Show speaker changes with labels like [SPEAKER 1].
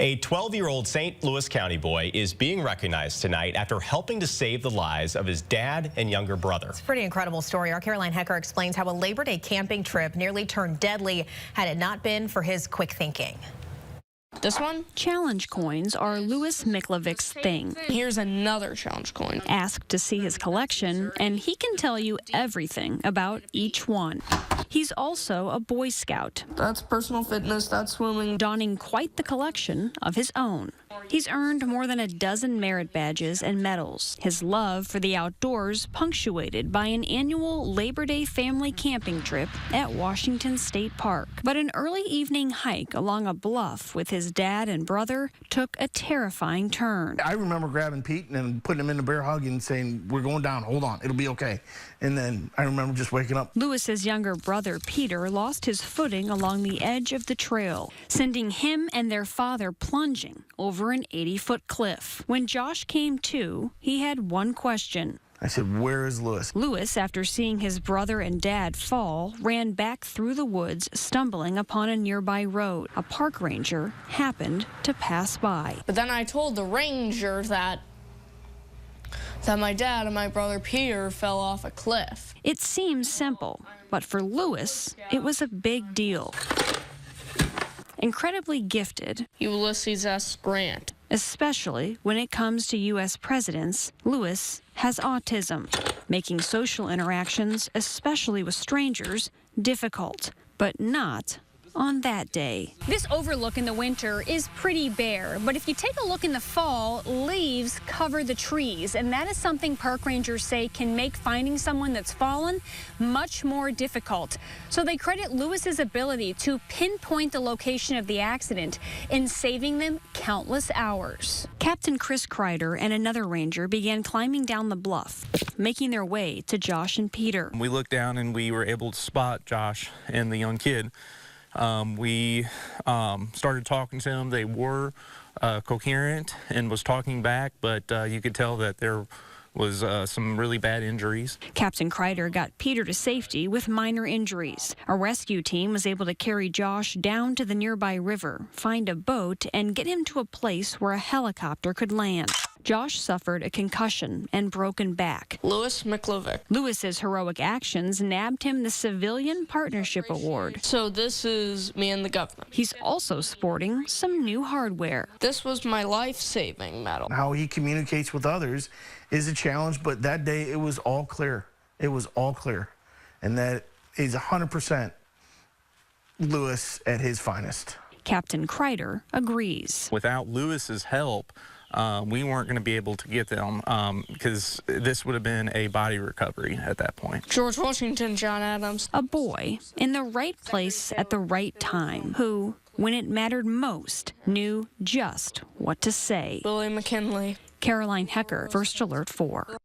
[SPEAKER 1] A 12-year-old St. Louis County boy is being recognized tonight after helping to save the lives of his dad and younger brother.
[SPEAKER 2] It's a pretty incredible story. Our Caroline Hecker explains how a Labor Day camping trip nearly turned deadly had it not been for his quick thinking.
[SPEAKER 3] This one?
[SPEAKER 4] Challenge coins are Louis Miklovic's thing.
[SPEAKER 3] Here's another challenge coin.
[SPEAKER 4] Ask to see his collection, and he can tell you everything about each one. He's also a Boy Scout.
[SPEAKER 3] That's personal fitness, that's swimming.
[SPEAKER 4] Donning quite the collection of his own. He's earned more than a dozen merit badges and medals. His love for the outdoors punctuated by an annual Labor Day family camping trip at Washington State Park. But an early evening hike along a bluff with his dad and brother took a terrifying turn.
[SPEAKER 5] I remember grabbing Pete and putting him in the bear hug and saying, "We're going down, hold on, it'll be okay." And then I remember just waking up.
[SPEAKER 4] Louis's younger brother, Peter, lost his footing along the edge of the trail, sending him and their father plunging over an 80-foot cliff. When Josh came to, he had one question.
[SPEAKER 5] I said, "Where is Louis?"
[SPEAKER 4] Louis, after seeing his brother and dad fall, ran back through the woods, stumbling upon a nearby road. A park ranger happened to pass by.
[SPEAKER 3] But then I told the ranger that my dad and my brother Peter fell off a cliff.
[SPEAKER 4] It seems simple, but for Louis, it was a big deal. Incredibly gifted,
[SPEAKER 3] Ulysses S. Grant.
[SPEAKER 4] especially when it comes to U.S. presidents, Louis has autism, making social interactions, especially with strangers, difficult, but not on that day.
[SPEAKER 6] This overlook in the winter is pretty bare, but if you take a look in the fall, leaves cover the trees, and that is something park rangers say can make finding someone that's fallen much more difficult. So they credit Louis's ability to pinpoint the location of the accident in saving them countless hours.
[SPEAKER 4] Captain Chris Kreider and another ranger began climbing down the bluff, making their way to Josh and Peter.
[SPEAKER 7] We looked down and we were able to spot Josh and the young kid. We started talking to them. They were coherent and was talking back, but you could tell that there was some really bad injuries.
[SPEAKER 4] Captain Kreider got Peter to safety with minor injuries. A rescue team was able to carry Josh down to the nearby river, find a boat, and get him to a place where a helicopter could land. Josh suffered a concussion and broken back.
[SPEAKER 3] Louis Miklovic.
[SPEAKER 4] Louis's heroic actions nabbed him the Civilian Partnership Award.
[SPEAKER 3] So this is me and the governor.
[SPEAKER 4] He's also sporting some new hardware.
[SPEAKER 3] This was my life-saving medal.
[SPEAKER 5] How he communicates with others is a challenge, but that day it was all clear. It was all clear. And that is 100% Louis at his finest.
[SPEAKER 4] Captain Kreider agrees.
[SPEAKER 7] Without Louis's help, we weren't going to be able to get them because this would have been a body recovery at that point.
[SPEAKER 3] George Washington, John Adams.
[SPEAKER 4] A boy in the right place at the right time who, when it mattered most, knew just what to say.
[SPEAKER 3] Billy McKinley.
[SPEAKER 4] Caroline Hecker, First Alert 4.